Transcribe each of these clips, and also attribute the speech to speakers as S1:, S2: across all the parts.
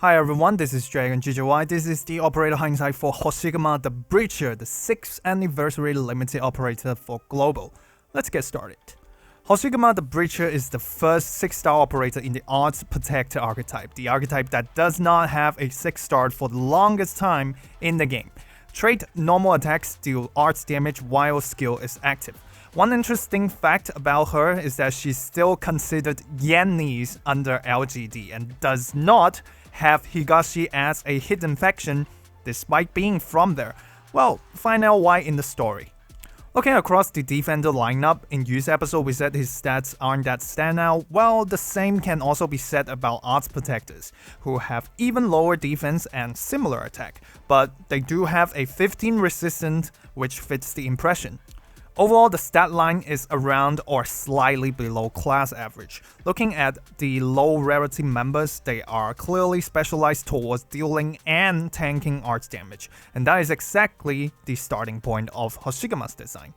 S1: Hi everyone, this is Dragon GGY. This is the operator Hindsight for Hoshiguma the Breacher, the 6th anniversary limited operator for Global. Let's get started. Hoshiguma the Breacher is the first 6-star operator in the Arts Protector archetype, the archetype that does not have a 6-star for the longest time in the game. Trait: normal attacks deal arts damage while skill is active. One interesting fact about her is that she's still considered Yanese under LGD and does not have Higashi as a hidden faction despite being from there. Well, find out why in the story. Looking across the defender lineup, in Yu's episode we said his stats aren't that standout. Well, the same can also be said about Arts Protectors, who have even lower defense and similar attack, but they do have a 15 resistance, which fits the impression. Overall, the stat line is around or slightly below class average. Looking at the low rarity members, they are clearly specialized towards dealing and tanking arts damage, and that is exactly the starting point of Hoshiguma's design.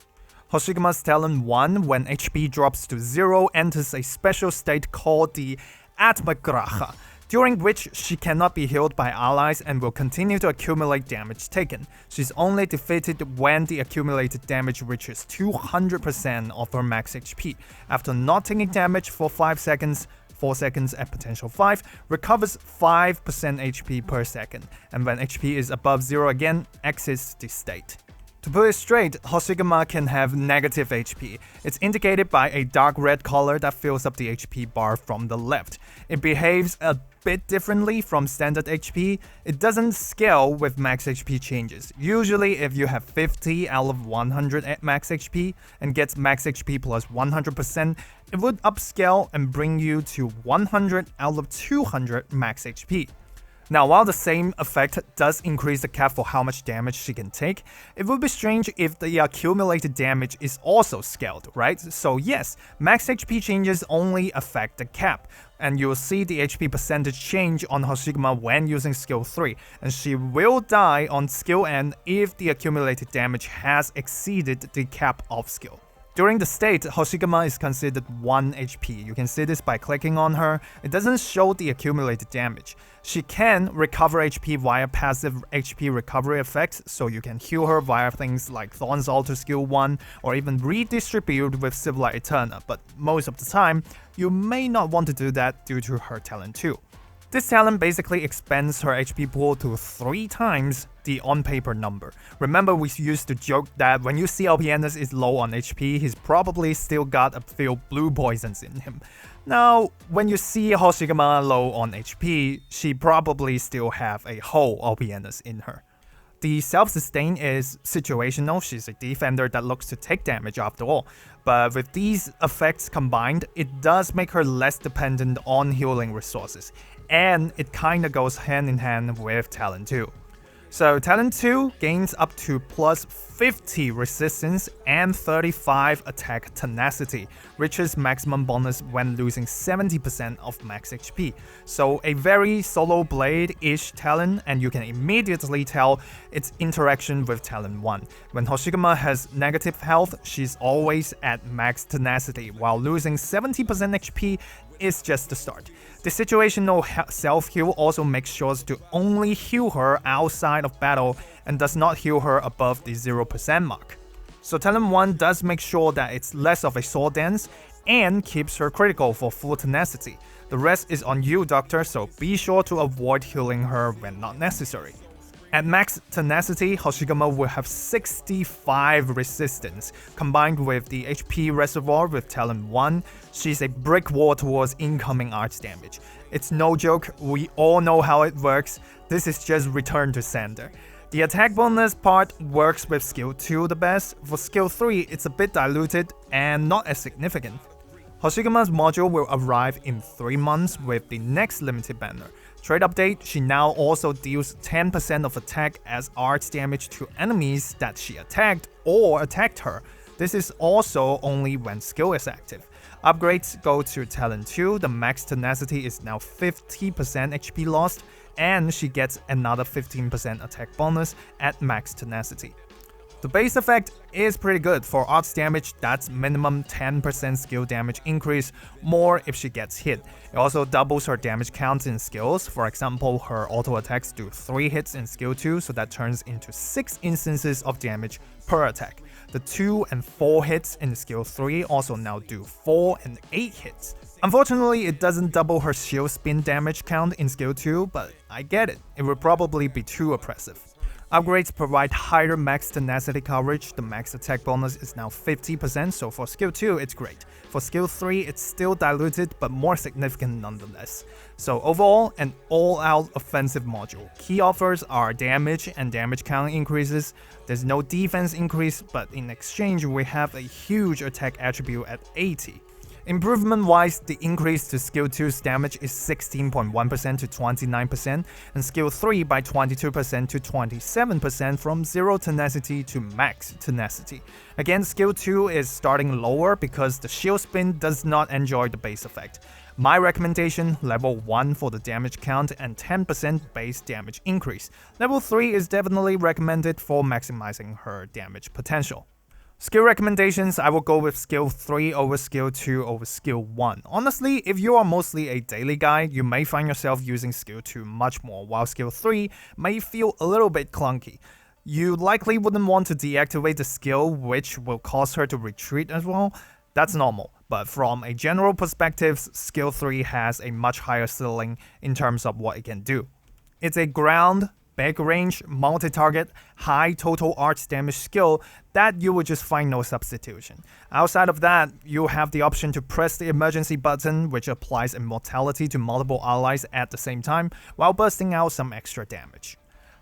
S1: Hoshiguma's talent 1, when HP drops to 0, enters a special state called the Atmagraha, during which she cannot be healed by allies and will continue to accumulate damage taken. She's only defeated when the accumulated damage reaches 200% of her max HP. After not taking damage for 5 seconds, 4 seconds at potential 5, recovers 5% HP per second, and when HP is above 0 again, exits the state. To put it straight, Hoshiguma can have negative HP. It's indicated by a dark red color that fills up the HP bar from the left. It behaves a bit differently from standard HP. It doesn't scale with max HP changes. Usually, if you have 50 out of 100 at max HP and gets max HP plus 100%, it would upscale and bring you to 100 out of 200 max HP. Now, while the same effect does increase the cap for how much damage she can take, it would be strange if the accumulated damage is also scaled, right? So yes, max HP changes only affect the cap, and you'll see the HP percentage change on Hoshiguma when using skill 3, and she will die on skill end if the accumulated damage has exceeded the cap of skill. During the state, Hoshiguma is considered 1 HP. You can see this by clicking on her. It doesn't show the accumulated damage. She can recover HP via passive HP recovery effects, so you can heal her via things like Thorn's Altar skill 1 or even redistribute with Civilite Eterna, but most of the time, you may not want to do that due to her talent 2. This talent basically expands her HP pool to 3 times the on-paper number. Remember, we used to joke that when you see LPNS is low on HP, he's probably still got a few blue poisons in him. Now, when you see Hoshiguma low on HP, she probably still have a whole LPNS in her. The self-sustain is situational. She's a defender that looks to take damage after all. But with these effects combined, it does make her less dependent on healing resources. And it kinda goes hand in hand with talent 2. So talent 2 gains up to plus 50 resistance and 35 attack tenacity, reaches maximum bonus when losing 70% of max HP. So a very solo blade-ish talent, and you can immediately tell its interaction with talent 1. When Hoshiguma has negative health, she's always at max tenacity, while losing 70% HP is just the start. The situational self-heal also makes sure to only heal her outside of battle and does not heal her above the 0% mark. So talent 1 does make sure that it's less of a sword dance and keeps her critical for full tenacity. The rest is on you, Doctor, so be sure to avoid healing her when not necessary. At max tenacity, Hoshiguma will have 65 resistance. Combined with the HP reservoir with talent 1, she's a brick wall towards incoming arts damage. It's no joke, we all know how it works. This is just return to sender. The attack bonus part works with skill 2 the best. For skill 3, it's a bit diluted and not as significant. Hoshiguma's module will arrive in 3 months with the next limited banner. Trait update, she now also deals 10% of attack as arts damage to enemies that she attacked or attacked her. This is also only when skill is active. Upgrades go to talent 2, the max tenacity is now 50% HP lost, and she gets another 15% attack bonus at max tenacity. The base effect is pretty good. For arts damage, that's minimum 10% skill damage increase, more if she gets hit. It also doubles her damage count in skills. For example, her auto attacks do 3 hits in skill 2, so that turns into 6 instances of damage per attack. The 2 and 4 hits in skill 3 also now do 4 and 8 hits. Unfortunately, it doesn't double her shield spin damage count in skill 2, but I get it. It would probably be too oppressive. Upgrades provide higher max tenacity coverage. The max attack bonus is now 50%, so for skill 2 it's great. For skill 3 it's still diluted but more significant nonetheless. So overall, an all-out offensive module. Key offers are damage and damage count increases. There's no defense increase, but in exchange we have a huge attack attribute at 80. Improvement-wise, the increase to skill 2's damage is 16.1% to 29%, and skill 3 by 22% to 27% from 0 tenacity to max tenacity. Again, skill 2 is starting lower because the shield spin does not enjoy the base effect. My recommendation, level 1 for the damage count and 10% base damage increase. Level 3 is definitely recommended for maximizing her damage potential. Skill recommendations, I will go with skill 3 over skill 2 over skill 1. Honestly, if you are mostly a daily guy, you may find yourself using skill 2 much more, while skill 3 may feel a little bit clunky. You likely wouldn't want to deactivate the skill, which will cause her to retreat as well. That's normal, but from a general perspective, skill 3 has a much higher ceiling in terms of what it can do. It's a ground, big range, multi-target, high total arts damage skill that you would just find no substitution. Outside of that, you have the option to press the emergency button, which applies immortality to multiple allies at the same time, while bursting out some extra damage.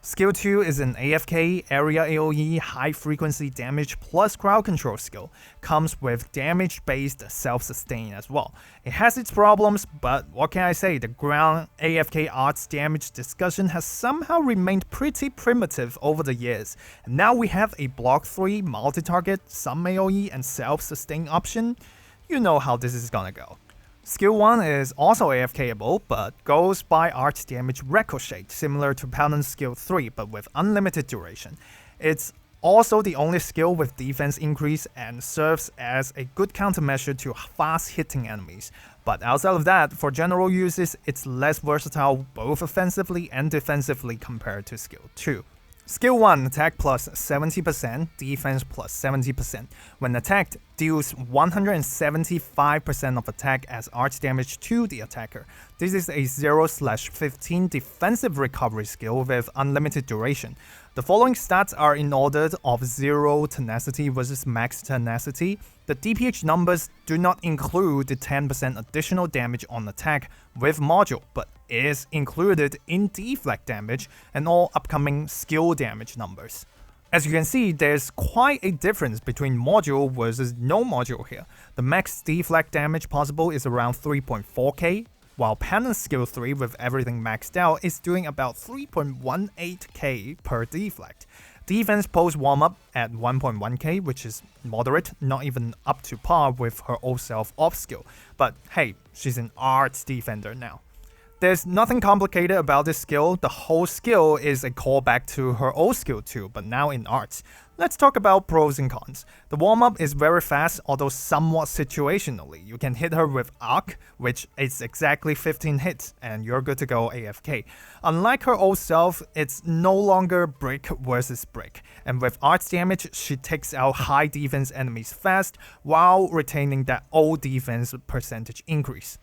S1: Skill 2 is an AFK, area AoE, high-frequency damage plus crowd control skill. Comes with damage-based self-sustain as well. It has its problems, but what can I say, the ground AFK arts damage discussion has somehow remained pretty primitive over the years. And now we have a block 3, multi-target, some AoE, and self-sustain option. You know how this is gonna go. Skill 1 is also AFKable, but goes by arts damage ricochet, similar to Paladin's skill 3, but with unlimited duration. It's also the only skill with defense increase and serves as a good countermeasure to fast-hitting enemies. But outside of that, for general uses, it's less versatile both offensively and defensively compared to skill 2. Skill 1, attack plus 70%, defense plus 70%. When attacked, deals 175% of attack as arch damage to the attacker. This is a 0/15 defensive recovery skill with unlimited duration. The following stats are in order of 0 tenacity versus max tenacity. The DPH numbers do not include the 10% additional damage on attack with module, but is included in deflect damage and all upcoming skill damage numbers. As you can see, there's quite a difference between module versus no module here. The max deflect damage possible is around 3.4k, while Paladin's skill 3 with everything maxed out is doing about 3.18k per deflect. Defense post warm-up at 1.1k, which is moderate, not even up to par with her old self off skill. But hey, she's an arts defender now. There's nothing complicated about this skill. The whole skill is a callback to her old skill 2, but now in arts. Let's talk about pros and cons. The warm-up is very fast, although somewhat situationally. You can hit her with Arc, which is exactly 15 hits, and you're good to go AFK. Unlike her old self, it's no longer brick versus brick, and with arts damage, she takes out high defense enemies fast, while retaining that old defense percentage increase.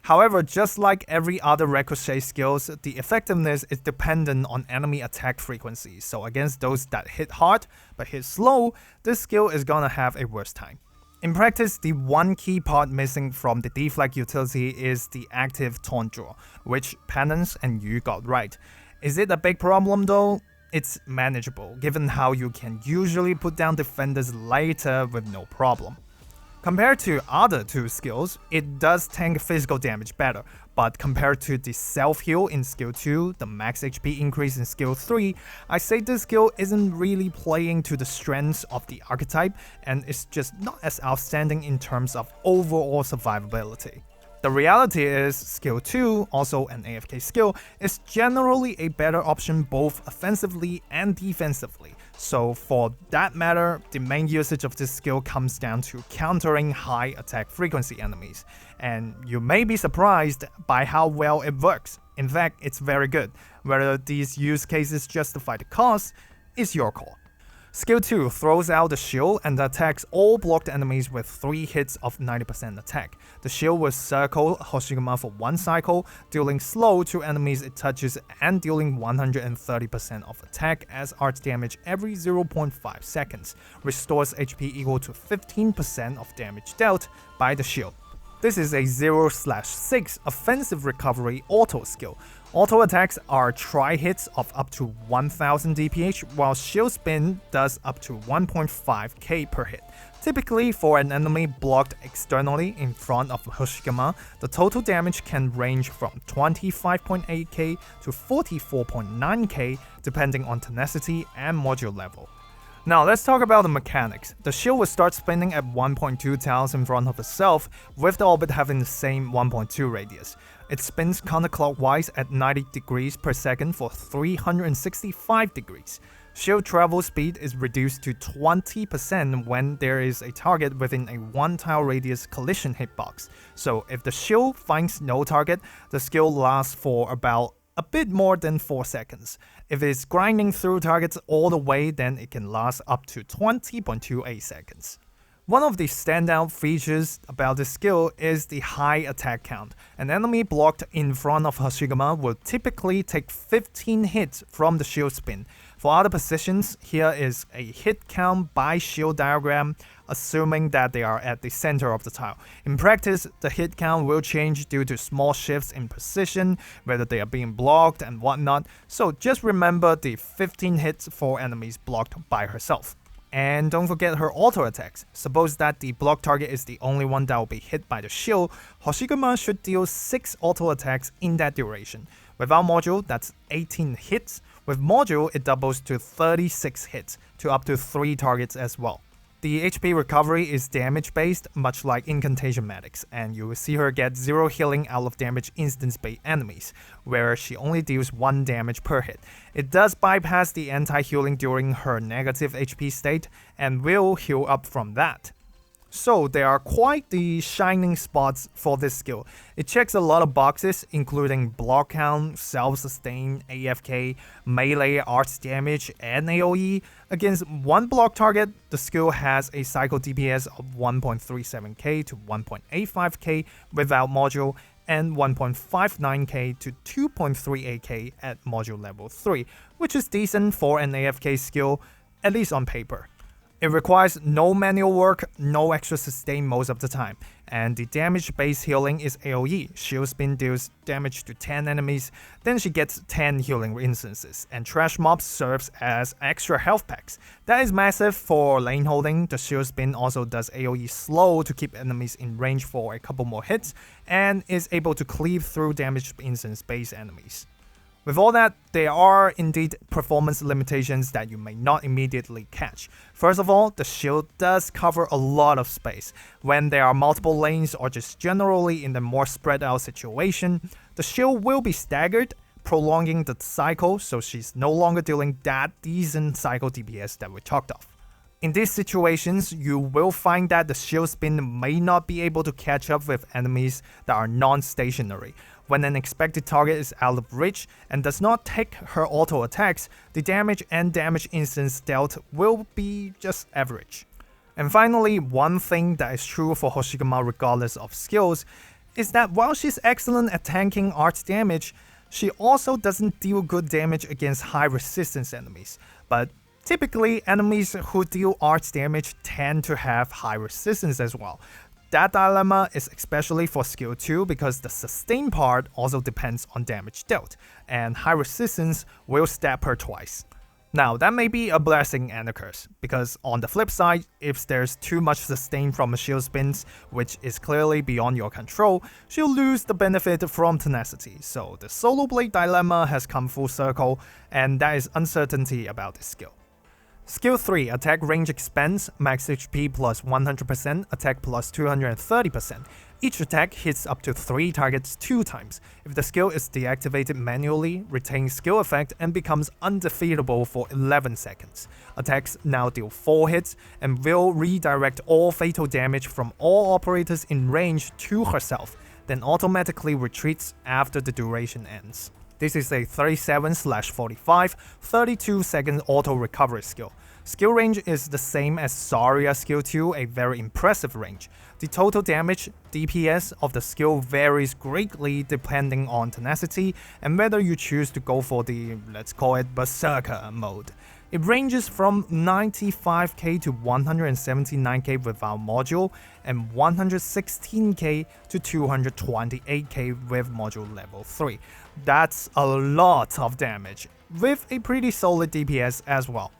S1: However, just like every other ricochet skills, the effectiveness is dependent on enemy attack frequency, so against those that hit hard but hit slow, this skill is gonna have a worse time. In practice, the one key part missing from the deflect utility is the active taunt draw, which Penance and Yu got right. Is it a big problem though? It's manageable, given how you can usually put down defenders later with no problem. Compared to other two skills, it does tank physical damage better, but compared to the self-heal in skill 2, the max HP increase in skill 3, I say this skill isn't really playing to the strengths of the archetype and is just not as outstanding in terms of overall survivability. The reality is, skill 2, also an AFK skill, is generally a better option both offensively and defensively, So for that matter, the main usage of this skill comes down to countering high attack frequency enemies, and you may be surprised by how well it works. In fact, it's very good. Whether these use cases justify the cost is your call. Skill 2 throws out the shield and attacks all blocked enemies with 3 hits of 90% attack. The shield will circle Hoshiguma for 1 cycle, dealing slow to enemies it touches and dealing 130% of attack as arch damage every 0.5 seconds, restores HP equal to 15% of damage dealt by the shield. This is a 0/6 offensive recovery auto skill. Auto attacks are tri-hits of up to 1000 DPH, while shield spin does up to 1.5k per hit. Typically, for an enemy blocked externally in front of Hoshiguma, the total damage can range from 25.8k to 44.9k depending on tenacity and module level. Now let's talk about the mechanics. The shield will start spinning at 1.2 tiles in front of itself, with the orbit having the same 1.2 radius. It spins counterclockwise at 90 degrees per second for 365 degrees. Shield travel speed is reduced to 20% when there is a target within a 1-tile radius collision hitbox. So if the shield finds no target, the skill lasts for about a bit more than 4 seconds. If it's grinding through targets all the way, then it can last up to 20.28 seconds. One of the standout features about this skill is the high attack count. An enemy blocked in front of Hoshiguma will typically take 15 hits from the shield spin. For other positions, here is a hit count by shield diagram, assuming that they are at the center of the tile. In practice, the hit count will change due to small shifts in position, whether they are being blocked and whatnot, so just remember the 15 hits for enemies blocked by herself. And don't forget her auto attacks. Suppose that the block target is the only one that will be hit by the shield, Hoshiguma should deal 6 auto attacks in that duration. Without module, that's 18 hits. With module, it doubles to 36 hits, to up to 3 targets as well. The HP recovery is damage based, much like Incantation Medics, and you will see her get 0 healing out of damage instance-based enemies, where she only deals 1 damage per hit. It does bypass the anti-healing during her negative HP state, and will heal up from that. So there are quite the shining spots for this skill. It checks a lot of boxes, including block count, self-sustain, AFK, melee, arch damage, and AoE. Against one block target, the skill has a cycle DPS of 1.37k to 1.85k without module, and 1.59k to 2.38k at module level 3, which is decent for an AFK skill, at least on paper. It requires no manual work, no extra sustain most of the time, and the damage-based healing is AoE. Shield spin deals damage to 10 enemies, then she gets 10 healing instances, and trash mobs serves as extra health packs. That is massive for lane holding. The shield spin also does AoE slow to keep enemies in range for a couple more hits, and is able to cleave through damage instance-based enemies. With all that, there are indeed performance limitations that you may not immediately catch. First of all, the shield does cover a lot of space. When there are multiple lanes or just generally in a more spread out situation, the shield will be staggered, prolonging the cycle, so she's no longer dealing that decent cycle DPS that we talked of. In these situations, you will find that the shield spin may not be able to catch up with enemies that are non-stationary. When an expected target is out of reach and does not take her auto attacks, the damage and damage instance dealt will be just average. And finally, one thing that is true for Hoshiguma regardless of skills is that while she's excellent at tanking arch damage, she also doesn't deal good damage against high resistance enemies. But typically, enemies who deal arch damage tend to have high resistance as well. That dilemma is especially for skill 2 because the sustain part also depends on damage dealt, and high resistance will stab her twice. Now, that may be a blessing and a curse, because on the flip side, if there's too much sustain from a shield spins, which is clearly beyond your control, she'll lose the benefit from tenacity. So the solo blade dilemma has come full circle, and that is uncertainty about this skill. Skill 3, attack range expands, max HP plus 100%, attack plus 230%. Each attack hits up to 3 targets 2 times. If the skill is deactivated manually, retains skill effect and becomes undefeatable for 11 seconds. Attacks now deal 4 hits and will redirect all fatal damage from all operators in range to herself, then automatically retreats after the duration ends. This is a 37/45, 32-second auto-recovery skill. Skill range is the same as Zarya skill 2, a very impressive range. The total damage, DPS, of the skill varies greatly depending on tenacity and whether you choose to go for the, let's call it, Berserker mode. It ranges from 95k to 179k without module, and 116k to 228k with module level 3. That's a lot of damage, with a pretty solid DPS as well.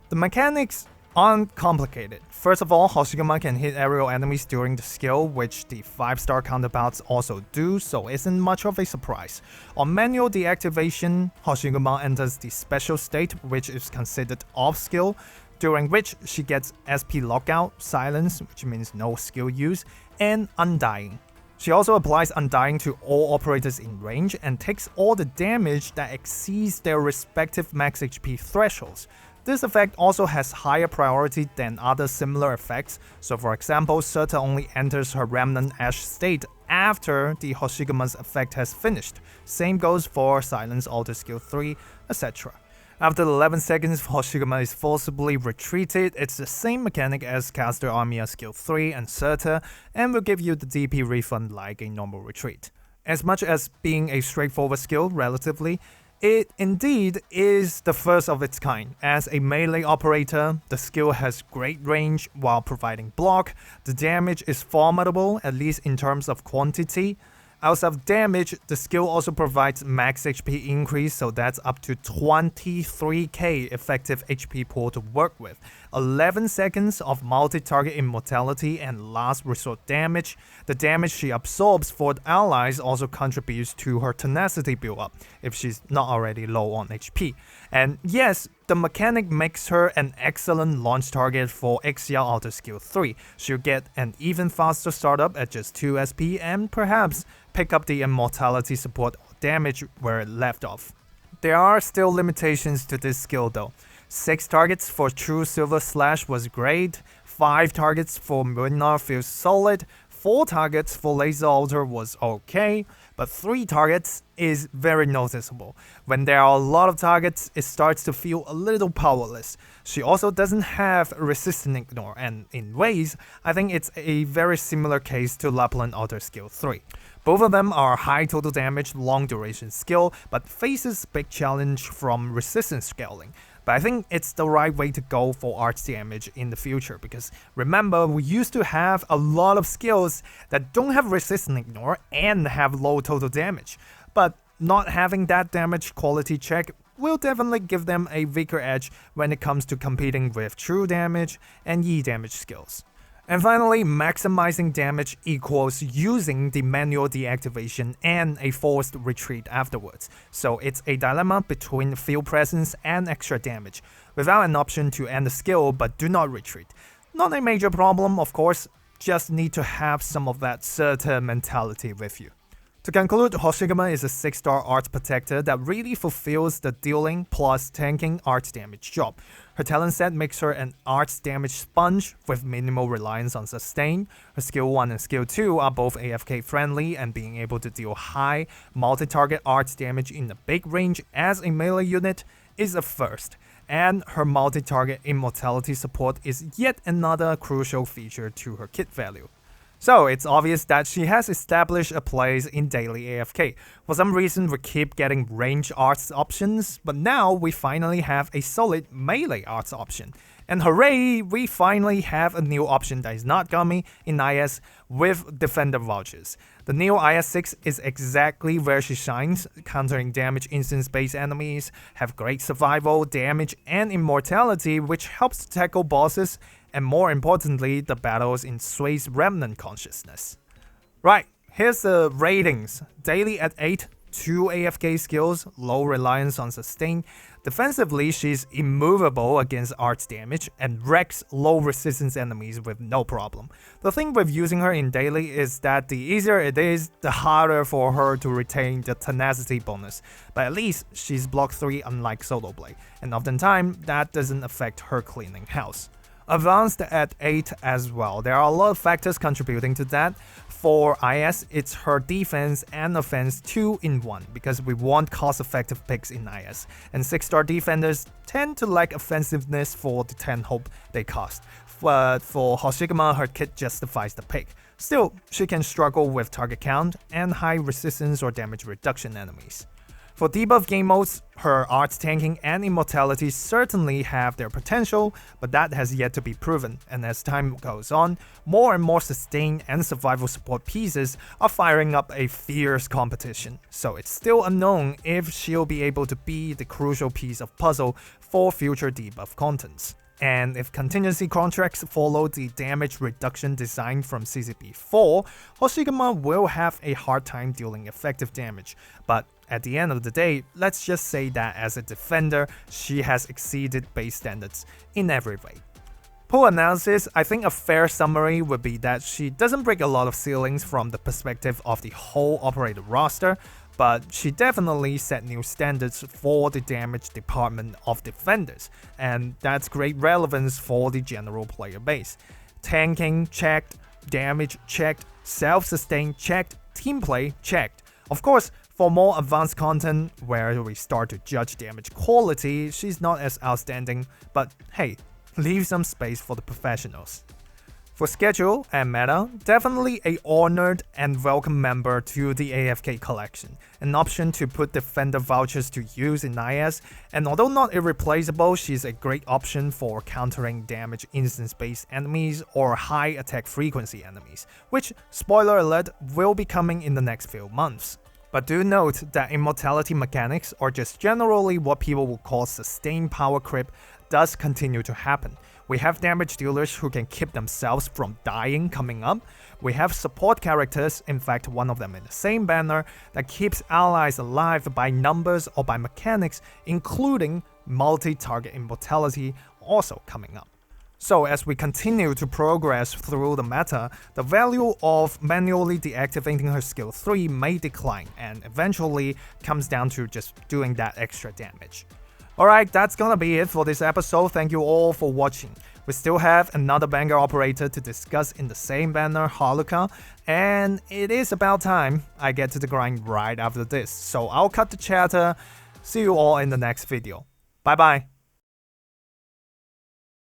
S1: The mechanics aren't complicated. First of all, Hoshiguma can hit aerial enemies during the skill, which the 5-star counterparts also do, so isn't much of a surprise. On manual deactivation, Hoshiguma enters the special state, which is considered off skill, during which she gets SP lockout, silence, which means no skill use, and undying. She also applies undying to all operators in range and takes all the damage that exceeds their respective max HP thresholds. This effect also has higher priority than other similar effects, so for example, Serta only enters her Remnant Ash state after the Hoshiguma's effect has finished. Same goes for Silence Alter Skill 3, etc. After 11 seconds, Hoshiguma is forcibly retreated. It's the same mechanic as Castro Armia Skill 3 and Serta, and will give you the DP refund like a normal retreat. As much as being a straightforward skill relatively, it indeed is the first of its kind. As a melee operator, the skill has great range while providing block. The damage is formidable, at least in terms of quantity. Outside of damage, the skill also provides max HP increase, so that's up to 23k effective HP pool to work with, 11 seconds of multi-target immortality and last resort damage. The damage she absorbs for the allies also contributes to her tenacity build-up, if she's not already low on HP. And yes, the mechanic makes her an excellent launch target for XL Alter Skill 3. She'll get an even faster startup at just 2 SP and perhaps pick up the immortality support or damage where it left off. There are still limitations to this skill though. 6 targets for True Silver Slash was great, 5 targets for Mjolnir feels solid, 4 targets for Laser Alter was okay, but 3 targets is very noticeable. When there are a lot of targets, it starts to feel a little powerless. She also doesn't have Resistant Ignore, and in ways, I think it's a very similar case to Lapland Alter Skill 3. Both of them are high total damage, long duration skill, but faces big challenge from resistance scaling. But I think it's the right way to go for arch damage in the future, because remember, we used to have a lot of skills that don't have resistant ignore and have low total damage. But not having that damage quality check will definitely give them a weaker edge when it comes to competing with true damage and Yi damage skills. And finally, maximizing damage equals using the manual deactivation and a forced retreat afterwards. So it's a dilemma between field presence and extra damage, without an option to end the skill but do not retreat. Not a major problem, of course, just need to have some of that Serta mentality with you. To conclude, Hoshiguma is a 6-star art protector that really fulfills the dealing plus tanking art damage job. Her talent set makes her an art damage sponge with minimal reliance on sustain. Her skill 1 and skill 2 are both AFK friendly, and being able to deal high multi-target art damage in a big range as a melee unit is a first. And her multi-target immortality support is yet another crucial feature to her kit value. So it's obvious that she has established a place in daily AFK. For some reason we keep getting range arts options, but now we finally have a solid melee arts option. And hooray, we finally have a new option that is not gummy in IS with Defender Vouchers. The new IS6 is exactly where she shines, countering damage instance-based enemies, have great survival, damage, and immortality, which helps to tackle bosses, and more importantly, the battles in Sui's Remnant consciousness. Right, here's the ratings. Daily at 8, 2 AFK skills, low reliance on sustain. Defensively, she's immovable against arts damage and wrecks low resistance enemies with no problem. The thing with using her in daily is that the easier it is, the harder for her to retain the tenacity bonus, but at least she's block 3 unlike Solo Blade, and oftentimes that doesn't affect her cleaning house. Advanced at 8 as well. There are a lot of factors contributing to that. For IS, it's her defense and offense 2 in 1 because we want cost-effective picks in IS, and 6-star defenders tend to lack offensiveness for the 10 hope they cost. But for Hoshiguma, her kit justifies the pick. Still, she can struggle with target count and high resistance or damage reduction enemies. For debuff game modes, her arts tanking and immortality certainly have their potential, but that has yet to be proven, and as time goes on, more and more sustain and survival support pieces are firing up a fierce competition, so it's still unknown if she'll be able to be the crucial piece of puzzle for future debuff contents. And if contingency contracts follow the damage reduction design from CCP4, Hoshiguma will have a hard time dealing effective damage. But at the end of the day, let's just say that as a defender, she has exceeded base standards in every way. Pool analysis, I think a fair summary would be that she doesn't break a lot of ceilings from the perspective of the whole operator roster, but she definitely set new standards for the damage department of defenders, and that's great relevance for the general player base. Tanking checked, damage checked, self-sustain checked, team play checked. Of course, for more advanced content where we start to judge damage quality, she's not as outstanding, but hey, leave some space for the professionals. For schedule and meta, definitely a honored and welcome member to the AFK collection, an option to put defender vouchers to use in IS, and although not irreplaceable, she's a great option for countering damage instance-based enemies or high attack frequency enemies, which, spoiler alert, will be coming in the next few months. But do note that immortality mechanics, or just generally what people will call sustained power creep, does continue to happen. We have damage dealers who can keep themselves from dying coming up. We have support characters, in fact one of them in the same banner, that keeps allies alive by numbers or by mechanics, including multi-target immortality also coming up. So as we continue to progress through the meta, the value of manually deactivating her skill 3 may decline and eventually comes down to just doing that extra damage. Alright, that's gonna be it for this episode. Thank you all for watching. We still have another banger operator to discuss in the same banner, Haruka, and it is about time I get to the grind right after this. So I'll cut the chatter. See you all in the next video. Bye bye.